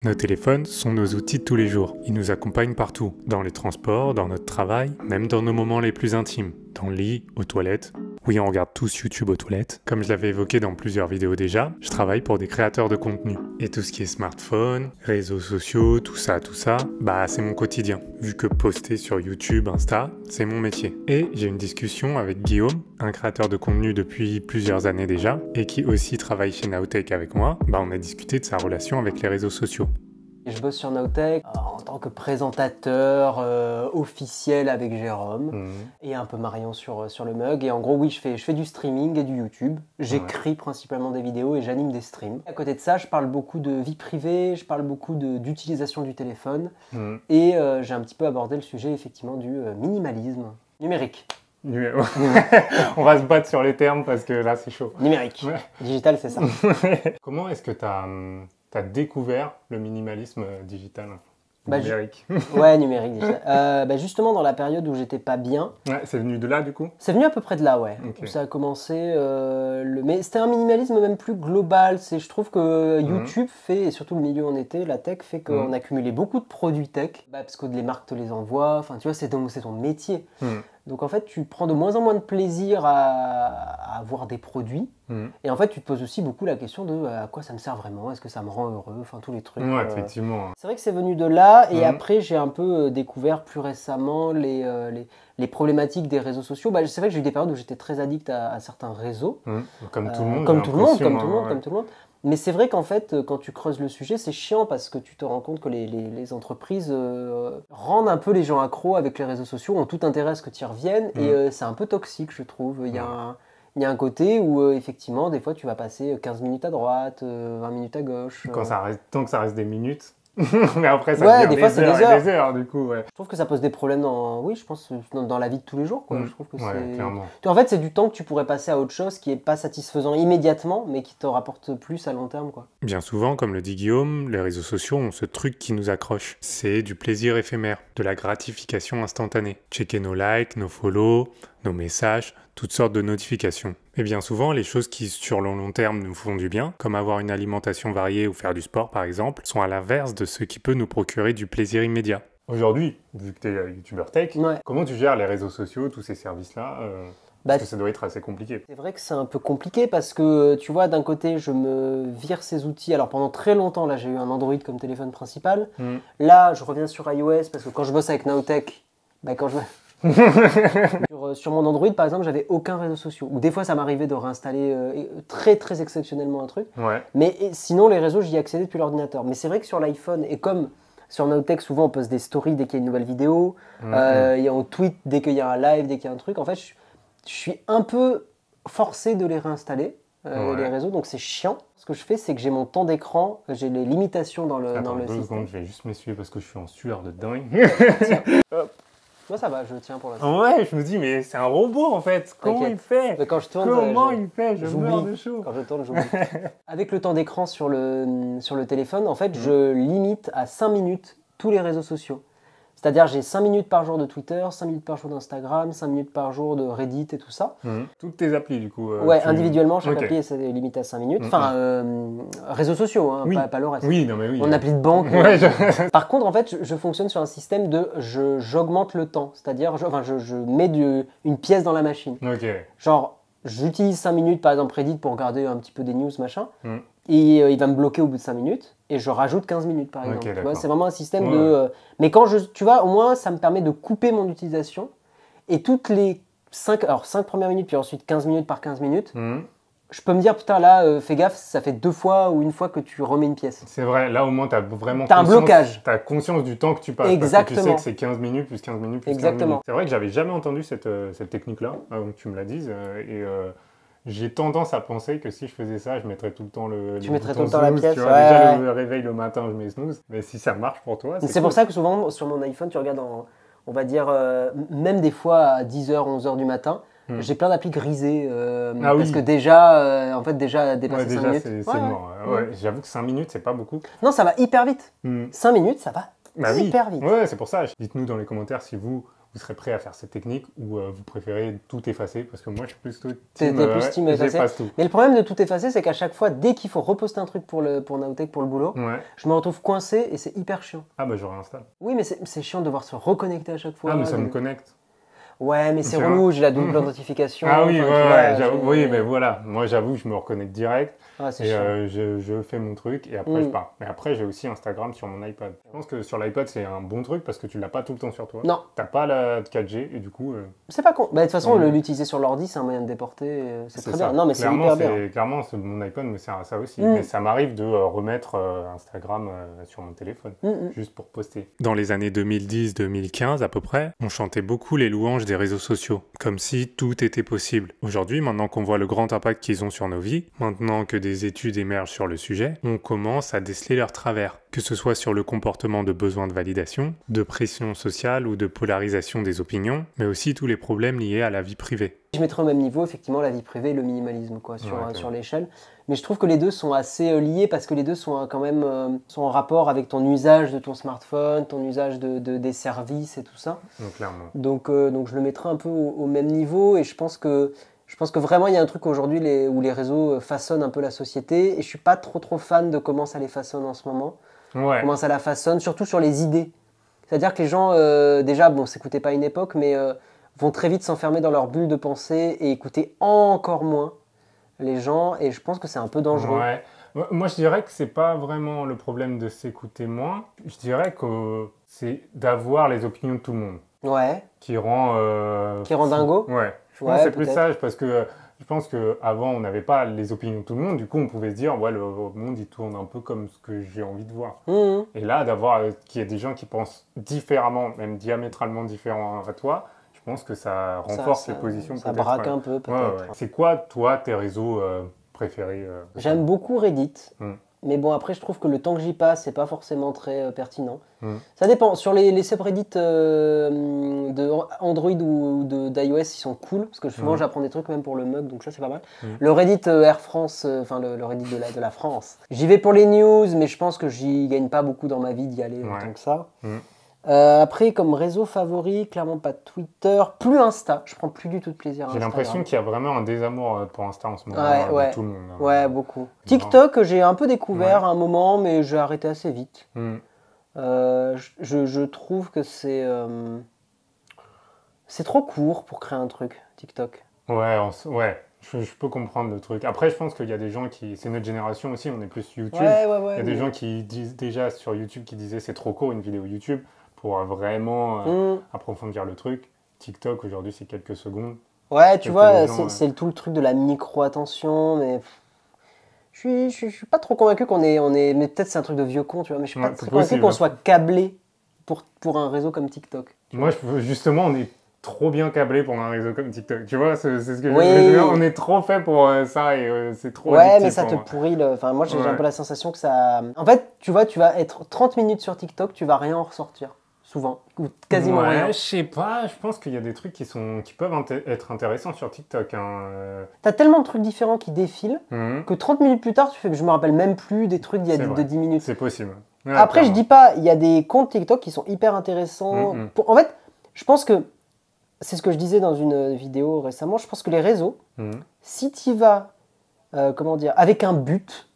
Nos téléphones sont nos outils de tous les jours. Ils nous accompagnent partout, dans les transports, dans notre travail, même dans nos moments les plus intimes, dans le lit, aux toilettes. Oui, on regarde tous YouTube aux toilettes. Comme je l'avais évoqué dans plusieurs vidéos déjà, je travaille pour des créateurs de contenu. Et tout ce qui est smartphone, réseaux sociaux, tout ça, c'est mon quotidien. Vu que poster sur YouTube, Insta, c'est mon métier. Et j'ai une discussion avec Guillaume, un créateur de contenu depuis plusieurs années déjà, et qui aussi travaille chez Nowtech avec moi. On a discuté de sa relation avec les réseaux sociaux. Je bosse sur Nowtech en tant que présentateur officiel avec Jérôme et un peu Marion sur le mug. Et en gros, oui, je fais du streaming et du YouTube. J'écris principalement des vidéos et j'anime des streams. À côté de ça, je parle beaucoup de vie privée, je parle beaucoup d'utilisation du téléphone. Et j'ai un petit peu abordé le sujet effectivement du minimalisme numérique. On va se battre sur les termes parce que là, c'est chaud. Numérique. Digital, c'est ça. Comment est-ce que tu as découvert le minimalisme digital, numérique? Numérique, digital. Justement, dans la période où j'étais pas bien. Ouais, c'est venu de là, du coup? C'est venu à peu près de là, ouais. Okay. Où ça a commencé. Mais c'était un minimalisme même plus global. Je trouve que YouTube fait, et surtout le milieu où on était, la tech, fait qu'on accumulait beaucoup de produits tech. Parce que les marques te les envoient. Enfin, tu vois, c'est ton métier. Donc en fait, tu prends de moins en moins de plaisir à avoir des produits. Et en fait, tu te poses aussi beaucoup la question de à quoi ça me sert vraiment, est-ce que ça me rend heureux, enfin tous les trucs. Ouais, effectivement. C'est vrai que c'est venu de là, et après j'ai un peu découvert plus récemment les problématiques des réseaux sociaux. C'est vrai que j'ai eu des périodes où j'étais très addict à certains réseaux. Comme tout le monde. Comme tout le monde. Mais c'est vrai qu'en fait, quand tu creuses le sujet, c'est chiant parce que tu te rends compte que les entreprises rendent un peu les gens accros avec les réseaux sociaux, ont tout intérêt à ce que tu y reviennes, et c'est un peu toxique, je trouve. Il y a un côté où, effectivement, des fois, tu vas passer 15 minutes à droite, 20 minutes à gauche. Tant que ça reste des minutes. Mais après, ça devient des heures, du coup. Ouais. Je trouve que ça pose des problèmes dans la vie de tous les jours. Quoi. Je trouve que clairement. En fait, c'est du temps que tu pourrais passer à autre chose qui n'est pas satisfaisant immédiatement, mais qui te rapporte plus à long terme. Quoi. Bien souvent, comme le dit Guillaume, les réseaux sociaux ont ce truc qui nous accroche. C'est du plaisir éphémère, de la gratification instantanée. Checker nos likes, nos follow, nos messages, toutes sortes de notifications. Et bien souvent, les choses qui, sur le long terme, nous font du bien, comme avoir une alimentation variée ou faire du sport par exemple, sont à l'inverse de ce qui peut nous procurer du plaisir immédiat. Aujourd'hui, vu que tu es youtubeur tech, comment tu gères les réseaux sociaux, tous ces services-là parce que ça doit être assez compliqué. C'est vrai que c'est un peu compliqué parce que, tu vois, d'un côté, je me vire ces outils. Alors pendant très longtemps, là, j'ai eu un Android comme téléphone principal. Là, je reviens sur iOS parce que quand je bosse avec Nowtech, sur mon Android, par exemple, j'avais aucun réseau social. Ou des fois, ça m'arrivait de réinstaller très très exceptionnellement un truc. Mais sinon, les réseaux, j'y accédais depuis l'ordinateur. Mais c'est vrai que sur l'iPhone, et comme sur Nowtech, souvent on poste des stories dès qu'il y a une nouvelle vidéo, on tweet dès qu'il y a un live, dès qu'il y a un truc. En fait, je suis un peu forcé de les réinstaller, les réseaux, donc c'est chiant. Ce que je fais, c'est que j'ai mon temps d'écran, j'ai les limitations dans le système. Secondes, je vais juste m'essuyer parce que je suis en sueur de dingue. Moi ça va, je tiens pour l'instant. Ouais, je me dis, mais c'est un robot en fait. Comment il fait? Mais quand je tourne, Je meurs de chaud. Quand je tourne, j'oublie. Avec le temps d'écran sur le téléphone, en fait, je limite à 5 minutes tous les réseaux sociaux. C'est-à-dire, j'ai 5 minutes par jour de Twitter, 5 minutes par jour d'Instagram, 5 minutes par jour de Reddit et tout ça. Toutes tes applis, du coup. Individuellement, chaque appli est limitée à 5 minutes. Enfin, réseaux sociaux, pas le reste. Oui, non, mais oui. Mon appli de banque. Par contre, en fait, je fonctionne sur un système de j'augmente le temps. C'est-à-dire, je mets une pièce dans la machine. Genre, j'utilise 5 minutes, par exemple, Reddit pour regarder un petit peu des news, machin. Et il va me bloquer au bout de 5 minutes. Et je rajoute 15 minutes, par exemple. C'est vraiment un système de... Mais quand tu vois, au moins, ça me permet de couper mon utilisation. Et toutes les 5 premières minutes, puis ensuite 15 minutes par 15 minutes, je peux me dire, putain, là, fais gaffe, ça fait 2 fois ou 1 fois que tu remets une pièce. C'est vrai, là, au moins, tu as vraiment un blocage. Tu as conscience du temps que tu passes. Exactement. Parce que tu sais que c'est 15 minutes plus 15 minutes plus 15 minutes. C'est vrai que j'avais jamais entendu cette technique-là, avant que tu me la dises. J'ai tendance à penser que si je faisais ça, je mettrais tout le temps Tu mettrais tout le temps la pièce. Déjà, le réveil le matin, je mets snooze. Mais si ça marche pour toi, c'est pour ça que souvent, sur mon iPhone, tu regardes, on va dire, même des fois à 10h, 11h du matin, j'ai plein d'applis grisées. Parce que déjà, dépassé 5 minutes. C'est mort. J'avoue que 5 minutes, c'est pas beaucoup. Non, ça va hyper vite. 5 minutes, ça va hyper vite. Ouais, c'est pour ça. Dites-nous dans les commentaires si vous vous serez prêt à faire cette technique ou vous préférez tout effacer? Parce que moi, je suis plutôt team effacer. Tout. Mais le problème de tout effacer, c'est qu'à chaque fois, dès qu'il faut reposter un truc pour Nowtech, pour le boulot, je me retrouve coincé et c'est hyper chiant. Ah bah je réinstalle. Oui, mais c'est chiant de devoir se reconnecter à chaque fois. Ah, mais ça me connecte. Ouais, mais c'est relou, j'ai la double authentification. Ah oui, oui, mais voilà. Moi, j'avoue, je me reconnecte direct. Ah, c'est je fais mon truc et après, je pars. Mais après, j'ai aussi Instagram sur mon iPad. Je pense que sur l'iPad, c'est un bon truc parce que tu l'as pas tout le temps sur toi. Non. T'as pas la 4G et du coup... C'est pas con. Bah, de toute façon, l'utiliser sur l'ordi, c'est un moyen de déporter. C'est très bien. Non, mais c'est hyper bien. Clairement, mon iPad me sert à ça aussi. Mais ça m'arrive de remettre Instagram sur mon téléphone, juste pour poster. Dans les années 2010-2015 à peu près, on chantait beaucoup les louanges des réseaux sociaux, comme si tout était possible. Aujourd'hui, maintenant qu'on voit le grand impact qu'ils ont sur nos vies, maintenant que des études émergent sur le sujet, on commence à déceler leurs travers, que ce soit sur le comportement de besoin de validation, de pression sociale ou de polarisation des opinions, mais aussi tous les problèmes liés à la vie privée. Je mettrais au même niveau, effectivement, la vie privée et le minimalisme quoi, sur l'échelle. Mais je trouve que les deux sont assez liés parce que les deux sont quand même sont en rapport avec ton usage de ton smartphone, ton usage des services et tout ça. Clairement. Donc je le mettrais un peu au même niveau et je pense que vraiment il y a un truc aujourd'hui où les réseaux façonnent un peu la société et je suis pas trop fan de comment ça les façonne en ce moment. Ouais. Comment ça la façonne, surtout sur les idées. C'est-à-dire que les gens, déjà, bon, s'écoutaient pas à une époque, mais vont très vite s'enfermer dans leur bulle de pensée et écouter encore moins les gens et je pense que c'est un peu dangereux. Ouais. Moi, je dirais que c'est pas vraiment le problème de s'écouter moins. Je dirais que c'est d'avoir les opinions de tout le monde. Ouais. Qui rend dingo. Ouais. Je pense que c'est plus sage parce que je pense qu'avant, on n'avait pas les opinions de tout le monde. Du coup, on pouvait se dire, ouais, le monde, il tourne un peu comme ce que j'ai envie de voir. Et là, d'avoir qu'il y ait des gens qui pensent différemment, même diamétralement différents à toi, je pense que ça renforce les positions. Ça braque un peu, peut-être. Ouais. C'est quoi, toi, tes réseaux préférés J'aime beaucoup Reddit. Mais bon, après, je trouve que le temps que j'y passe, c'est pas forcément très pertinent. Ça dépend. Sur les subreddits de Android ou d'iOS, ils sont cool. Parce que souvent, j'apprends des trucs même pour le mug, donc ça, c'est pas mal. Le Reddit Air France, enfin le Reddit de la France. J'y vais pour les news, mais je pense que j'y gagne pas beaucoup dans ma vie d'y aller tant que ça. Après, comme réseau favori, clairement pas Twitter, plus Insta. Je prends plus du tout de plaisir à Instagram. J'ai l'impression qu'il y a vraiment un désamour pour Insta en ce moment, de tout le monde. Ouais, beaucoup. TikTok, j'ai un peu découvert à un moment, mais j'ai arrêté assez vite. Je trouve que c'est trop court pour créer un truc, TikTok. Ouais. Je peux comprendre le truc. Après, je pense qu'il y a des gens qui... C'est notre génération aussi, on est plus YouTube. Il y a des gens qui disent déjà sur YouTube, qui disaient c'est trop court une vidéo YouTube pour vraiment approfondir le truc. TikTok, aujourd'hui, c'est quelques secondes. Ouais, tu vois, c'est tout le truc de la micro-attention, mais... Je suis pas trop convaincu qu'on est... Mais peut-être c'est un truc de vieux con, tu vois, mais je suis pas très convaincu qu'on soit câblé pour un réseau comme TikTok. Moi, justement, on est trop bien câblé pour un réseau comme TikTok. Tu vois, c'est ce que je veux dire. On est trop fait pour ça et c'est trop addictif. Mais ça te pourrit le... Enfin, moi, j'ai un peu la sensation que ça... En fait, tu vois, tu vas être 30 minutes sur TikTok, tu vas rien en ressortir. Souvent, ou quasiment rien. Je sais pas, je pense qu'il y a des trucs qui peuvent être intéressants sur TikTok. T'as tellement de trucs différents qui défilent que 30 minutes plus tard, tu fais que je me rappelle même plus des trucs d'il y a de 10 minutes. C'est possible. Ouais, après, je dis pas, il y a des comptes TikTok qui sont hyper intéressants. En fait, je pense que, c'est ce que je disais dans une vidéo récemment, je pense que les réseaux, si tu y vas, avec un but,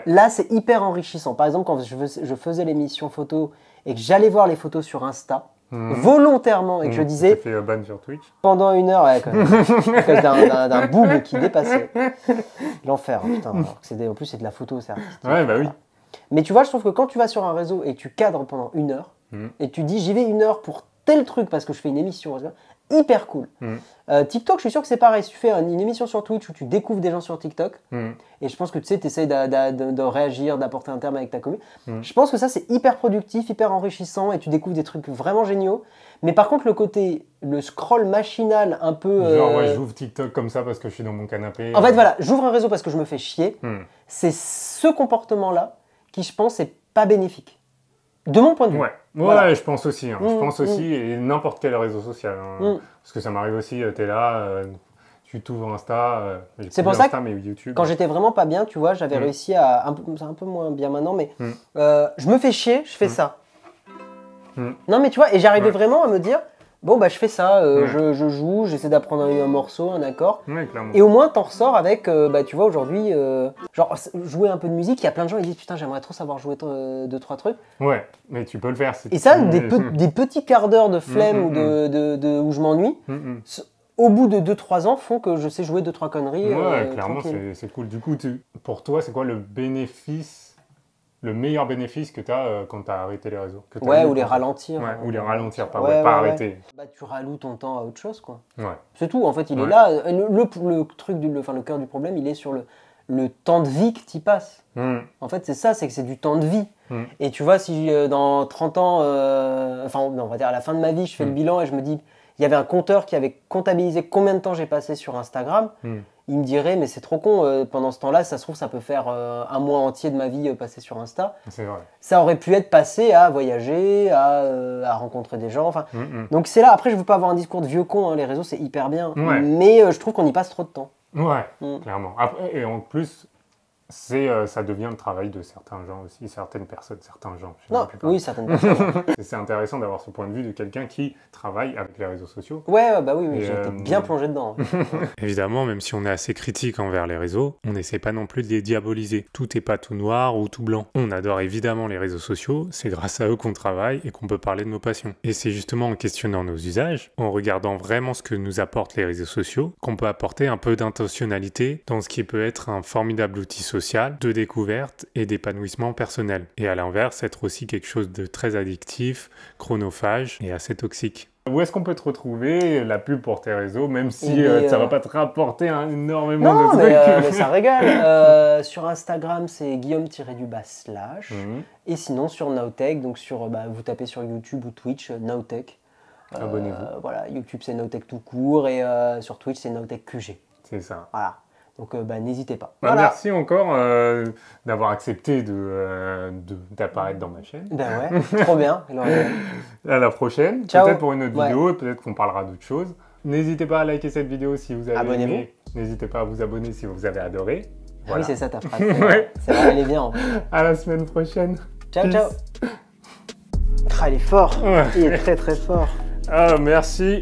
là, c'est hyper enrichissant. Par exemple, quand je faisais l'émission photo et que j'allais voir les photos sur Insta, volontairement, et que je disais... Tu fait ban sur Twitch. Pendant 1 heure, à cause d'un boob qui dépassait. L'enfer, putain. En plus, c'est de la photo, c'est artistique. Ouais, bah oui. Mais tu vois, je trouve que quand tu vas sur un réseau et tu cadres pendant 1 heure, et tu dis j'y vais 1 heure pour tel truc parce que je fais une émission, hyper cool. TikTok, je suis sûr que c'est pareil. Si tu fais une émission sur Twitch où tu découvres des gens sur TikTok, et je pense que tu sais, tu essaies de réagir, d'apporter un terme avec ta commu, je pense que ça, c'est hyper productif, hyper enrichissant, et tu découvres des trucs vraiment géniaux. Mais par contre, le scroll machinal un peu... j'ouvre TikTok comme ça parce que je suis dans mon canapé. En fait, voilà, j'ouvre un réseau parce que je me fais chier. C'est ce comportement-là qui, je pense, est pas bénéfique. De mon point de vue. Ouais, je pense aussi. Je pense aussi, et n'importe quel réseau social. Parce que ça m'arrive aussi, t'es là, tu t'ouvres Insta, c'est pour ça que mais YouTube. Quand j'étais vraiment pas bien, tu vois, j'avais réussi à... C'est un peu moins bien maintenant, mais je me fais chier, je fais ça. Non, mais tu vois, et j'arrivais vraiment à me dire, bon bah je fais ça, je joue, j'essaie d'apprendre un morceau, un accord. Ouais, clairement. Et au moins t'en ressors avec, bah tu vois aujourd'hui, genre jouer un peu de musique, il y a plein de gens qui disent putain j'aimerais trop savoir jouer 2-3 trucs. Ouais, mais tu peux le faire. Et ça, des petits quarts d'heure de flemme ou où je m'ennuie, au bout de 2-3 ans font que je sais jouer 2-3 conneries. Ouais, clairement c'est cool. Du coup, pour toi, c'est quoi le meilleur bénéfice que tu as quand tu as arrêté les réseaux? Ou les ralentir. Ouais, ou les ralentir, pas arrêter. Bah, tu ralloues ton temps à autre chose, quoi. Ouais. C'est tout, en fait, il est là. Le truc, le cœur du problème, il est sur le temps de vie que tu y passes. En fait, c'est ça, c'est que c'est du temps de vie. Et tu vois, si dans 30 ans, on va dire à la fin de ma vie, je fais le bilan et je me dis, il y avait un compteur qui avait comptabilisé combien de temps j'ai passé sur Instagram. Il me dirait, mais c'est trop con, pendant ce temps-là, ça se trouve, ça peut faire un mois entier de ma vie passé sur Insta. C'est vrai. Ça aurait pu être passé à voyager, à rencontrer des gens. Donc c'est là, après, je veux pas avoir un discours de vieux con, hein, les réseaux, c'est hyper bien. Mais je trouve qu'on y passe trop de temps. Ouais, clairement. Après, et en plus, ça devient le travail de certains gens aussi, certaines personnes, certains gens. Certaines personnes. C'est intéressant d'avoir ce point de vue de quelqu'un qui travaille avec les réseaux sociaux. Oui, j'ai été bien plongé dedans. Évidemment, même si on est assez critique envers les réseaux, on n'essaie pas non plus de les diaboliser. Tout n'est pas tout noir ou tout blanc. On adore évidemment les réseaux sociaux, c'est grâce à eux qu'on travaille et qu'on peut parler de nos passions. Et c'est justement en questionnant nos usages, en regardant vraiment ce que nous apportent les réseaux sociaux, qu'on peut apporter un peu d'intentionnalité dans ce qui peut être un formidable outil social, de découverte et d'épanouissement personnel. Et à l'inverse, être aussi quelque chose de très addictif, chronophage et assez toxique. Où est-ce qu'on peut te retrouver, la pub pour tes réseaux, même si ça va pas te rapporter énormément de trucs? Mais ça régale. Sur Instagram, c'est Guillaume-/ et sinon sur Nowtech, donc vous tapez sur YouTube ou Twitch, Nowtech. Abonnez-vous. Voilà, YouTube c'est Nowtech tout court et sur Twitch c'est Nowtech QG. C'est ça. Voilà. Donc n'hésitez pas. Voilà. Merci encore d'avoir accepté d'apparaître dans ma chaîne. Ben ouais, trop bien. Alors, à la prochaine. Ciao. Peut-être pour une autre vidéo et peut-être qu'on parlera d'autres choses. N'hésitez pas à liker cette vidéo si vous avez aimé. N'hésitez pas à vous abonner si vous avez adoré. Voilà. Oui, c'est ça ta phrase. C'est vrai, elle est bien. À la semaine prochaine. Ciao, ciao. Il est fort. Il est très très fort. Ah, merci.